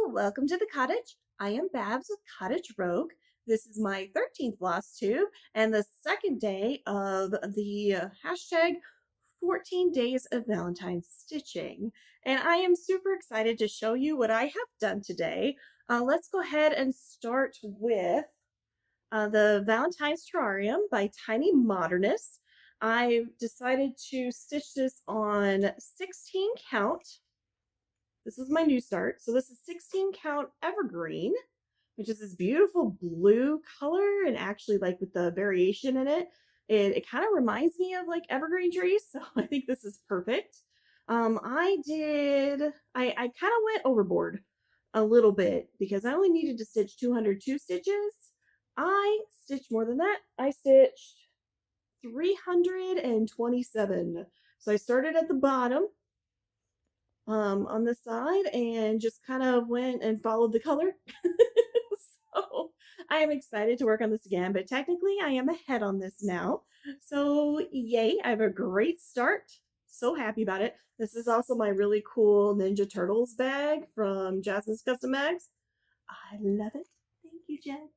welcome to the cottage. I am Babs with Cottage Rogue. This is my 13th Flosstube and the second day of the hashtag 14 Days of Valentine Stitching. And I am super excited to show you what I have done today. Let's go ahead and start with the Valentine's Terrarium by TinyModernist. I've decided to stitch this on 16 count. This is my new start. So this is 16 count evergreen, which is this beautiful blue color, and actually like with the variation in it, it kind of reminds me of like evergreen trees. So I think this is perfect. I kind of went overboard a little bit because I only needed to stitch 202 stitches. I stitched more than that. I stitched 327. So I started at the bottom on the side and just kind of went and followed the color. So I am excited to work on this again, but technically I am ahead on this now. So yay, I have a great start. So happy about it. This is also my really cool Ninja Turtles bag from Jasmine's Custom Bags. I love it. Thank you, Jen.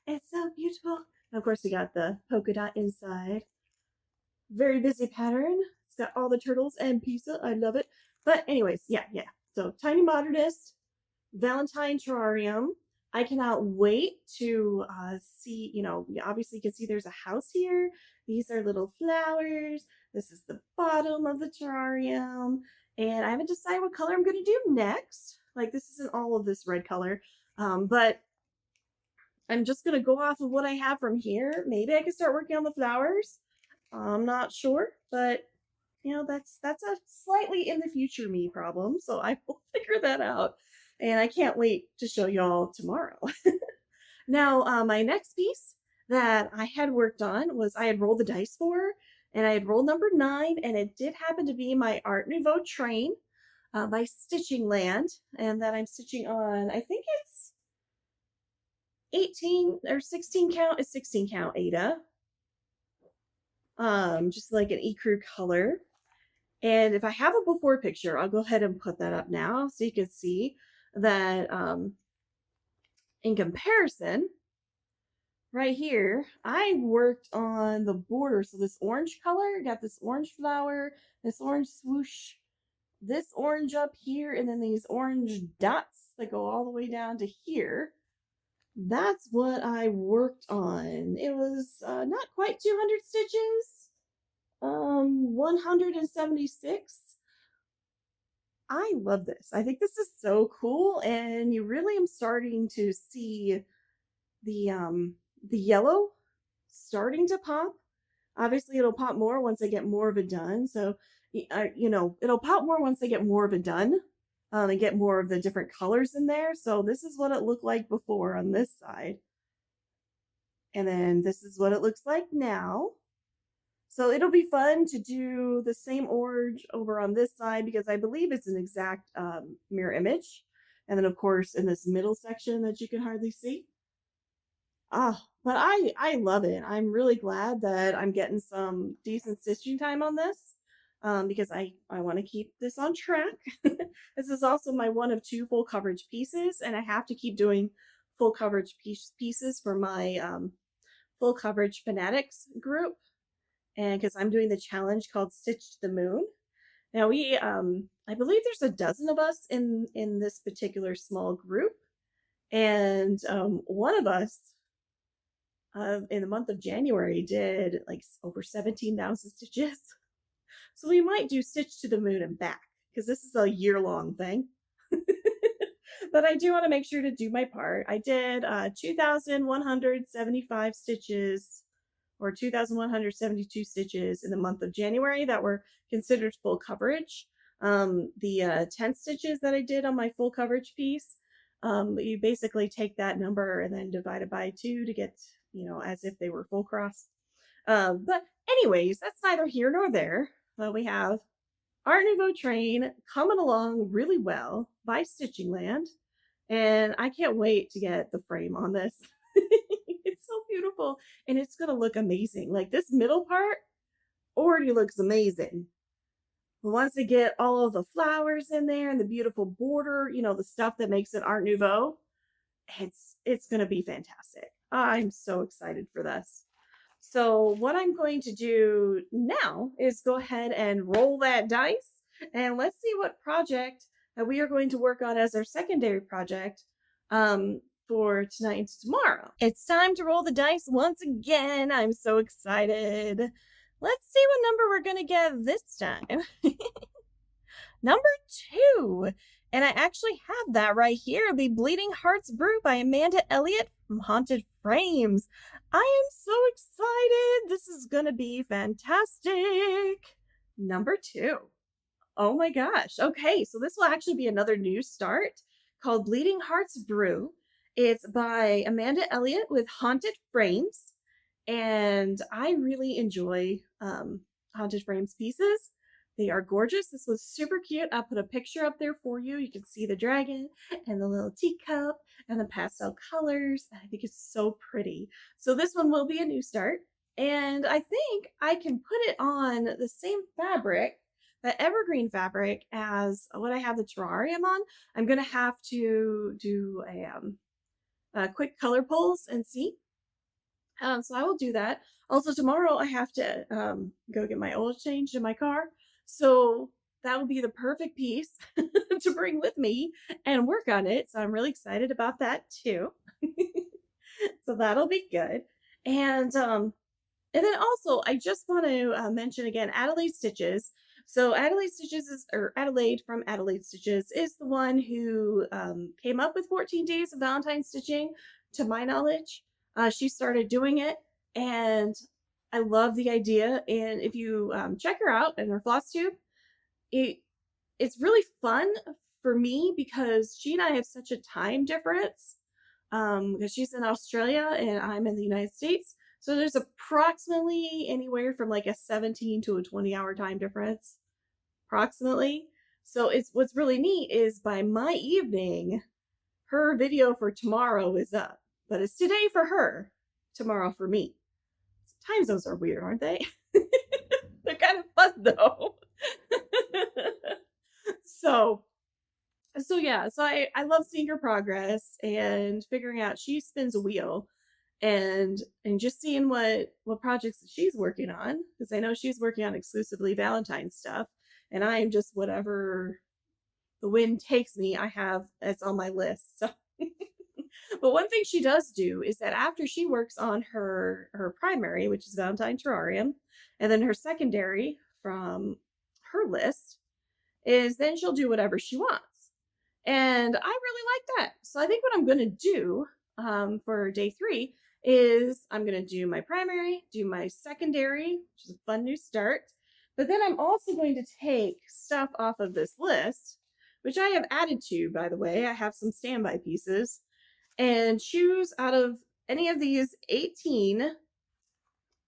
It's so beautiful. And of course, we got the polka dot inside. Very busy pattern. It's got all the turtles and pizza. I love it. But anyways, yeah. So TinyModernist, Valentine Terrarium. I cannot wait to see, obviously you can see there's a house here. These are little flowers. This is the bottom of the terrarium. And I haven't decided what color I'm going to do next. Like this isn't all of this red color. But I'm just going to go off of what I have from here. Maybe I can start working on the flowers. I'm not sure, but that's a slightly in the future me problem. So I will figure that out. And I can't wait to show y'all tomorrow. Now, my next piece that I had worked on was I had rolled the dice for, and I had rolled number 9, and it did happen to be my Art Nouveau train by Stitching Land, and that I'm stitching on, I think it's 18 or 16 count. It's 16 count Ada. Just like an ecru color. And if I have a before picture, I'll go ahead and put that up now so you can see that in comparison, right here, I worked on the border. So this orange color, got this orange flower, this orange swoosh, this orange up here, and then these orange dots that go all the way down to here. That's what I worked on. It was not quite 200 stitches. 176. I love this. I think this is so cool, and you really am starting to see the yellow starting to pop. Obviously, it'll pop more once I get more of it done. So, it'll pop more once I get more of it done, and get more of the different colors in there. So this is what it looked like before on this side, and then this is what it looks like now. So it'll be fun to do the same orange over on this side because I believe it's an exact mirror image. And then, of course, in this middle section that you can hardly see. But I love it. I'm really glad that I'm getting some decent stitching time on this because I want to keep this on track. This is also my one of 2 full coverage pieces, and I have to keep doing full coverage pieces for my full coverage fanatics group. And because I'm doing the challenge called Stitch to the Moon. Now I believe there's a dozen of us in this particular small group. And one of us in the month of January did like over 17,000 stitches. So we might do Stitch to the Moon and back because this is a year-long thing. But I do want to make sure to do my part. I did 2,175 stitches or 2,172 stitches in the month of January that were considered full coverage. The 10 stitches that I did on my full coverage piece, you basically take that number and then divide it by 2 to get, as if they were full cross. But anyways, that's neither here nor there. We have Art Nouveau train coming along really well by Stitching Land. And I can't wait to get the frame on this. It's so beautiful, and it's gonna look amazing. Like this middle part already looks amazing. But once I get all of the flowers in there and the beautiful border, you know, the stuff that makes it Art Nouveau, it's going to be fantastic. I'm so excited for this. So what I'm going to do now is go ahead and roll that dice, and let's see what project that we are going to work on as our secondary project for tonight and tomorrow. It's time to roll the dice once again. I'm so excited. Let's see what number we're going to get this time. Number 2. And I actually have that right here. It'll be Bleeding Hearts Brew by Amanda Elliott from Haunted Frames. I am so excited. This is going to be fantastic. Number 2. Oh my gosh. Okay, so this will actually be another new start called Bleeding Hearts Brew. It's by Amanda Elliott with Haunted Frames. And I really enjoy Haunted Frames pieces. They are gorgeous. This was super cute. I'll put a picture up there for you. You can see the dragon and the little teacup and the pastel colors. I think it's so pretty. So this one will be a new start. And I think I can put it on the same fabric, that evergreen fabric, as what I have the terrarium on. I'm going to have to do a quick color pulse and see. So I will do that. Also, tomorrow I have to go get my oil changed in my car. So that will be the perfect piece to bring with me and work on it. So I'm really excited about that too. So that'll be good. And then also I just want to mention again Adelaide Stitches. So Adelaide Stitches Adelaide from Adelaide Stitches is the one who came up with 14 Days of Valentine Stitching, to my knowledge. She started doing it, and I love the idea. And if you check her out in her Flosstube, it's really fun for me because she and I have such a time difference. Because she's in Australia and I'm in the United States, so there's approximately anywhere from like a 17 to a 20-hour time difference, approximately. So it's what's really neat is by my evening, her video for tomorrow is up, but it's today for her, tomorrow for me. Time zones are weird, aren't they? They're kind of fun though. So yeah, so I love seeing her progress and figuring out. She spins a wheel, and just seeing what projects she's working on, because I know she's working on exclusively Valentine stuff, and I am just whatever the wind takes me. It's on my list. So. But one thing she does do is that after she works on her primary, which is Valentine Terrarium, and then her secondary from her list, is then she'll do whatever she wants. And I really like that. So I think what I'm going to do for day 3 is I'm going to do my primary, do my secondary, which is a fun new start. But then I'm also going to take stuff off of this list, which I have added to, by the way. I have some standby pieces, and choose out of any of these 18.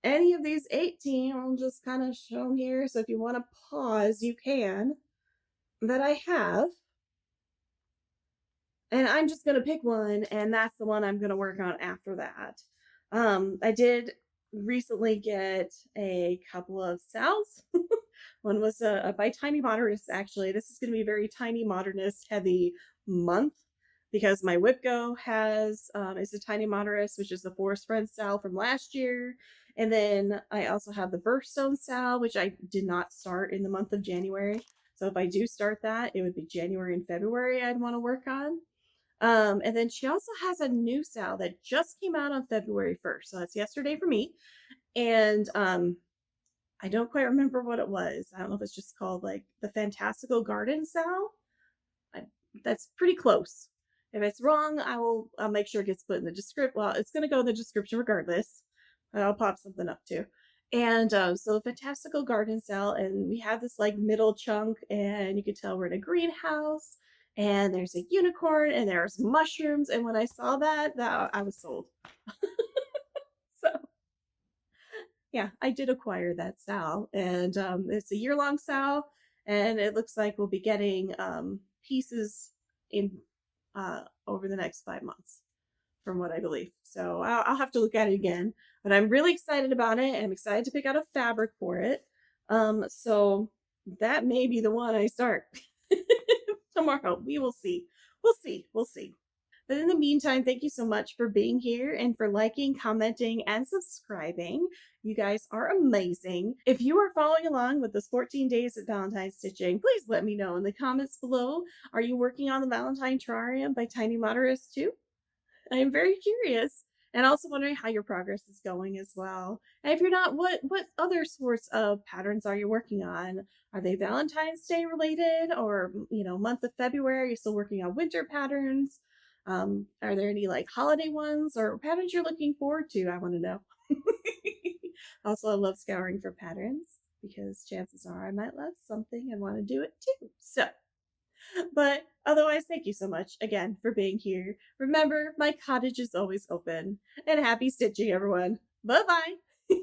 I'll just kind of show them here. So if you want to pause, you can. That I have. And I'm just going to pick one, and that's the one I'm going to work on after that. I did recently get a couple of sals. One was by TinyModernist, actually. This is going to be a very TinyModernist heavy month because my WhipGo is a TinyModernist, which is the Forest Friends sal from last year. And then I also have the Birthstone sal, which I did not start in the month of January. So if I do start that, it would be January and February I'd want to work on. And then she also has a new sal that just came out on February 1st. So that's yesterday for me. And I don't quite remember what it was. I don't know if it's just called like the Fantastical Garden sal. That's pretty close. If it's wrong, I'll make sure it gets put in the description. Well, it's going to go in the description regardless. I'll pop something up too. And so the Fantastical Garden sal, and we have this like middle chunk, and you can tell we're in a greenhouse, and there's a unicorn, and there's mushrooms. And when I saw that I was sold. So yeah, I did acquire that sal, and it's a year-long sal, and it looks like we'll be getting pieces in over the next 5 months, from what I believe. So I'll have to look at it again, but I'm really excited about it, and I'm excited to pick out a fabric for it. So That may be the one I start tomorrow. We will see. We'll see. We'll see. But in the meantime, thank you so much for being here and for liking, commenting, and subscribing. You guys are amazing. If you are following along with this 14 days of Valentine stitching, please let me know in the comments below. Are you working on the Valentine Terrarium by TinyModernist too? I am very curious. And also wondering how your progress is going as well. And if you're not, what other sorts of patterns are you working on? Are they Valentine's Day related, or month of February? Are you still working on winter patterns? Are there any like holiday ones or patterns you're looking forward to? I want to know. Also, I love scouring for patterns because chances are I might love something and want to do it too. So, but otherwise, thank you so much again for being here. Remember, my cottage is always open. And happy stitching, everyone. Bye bye.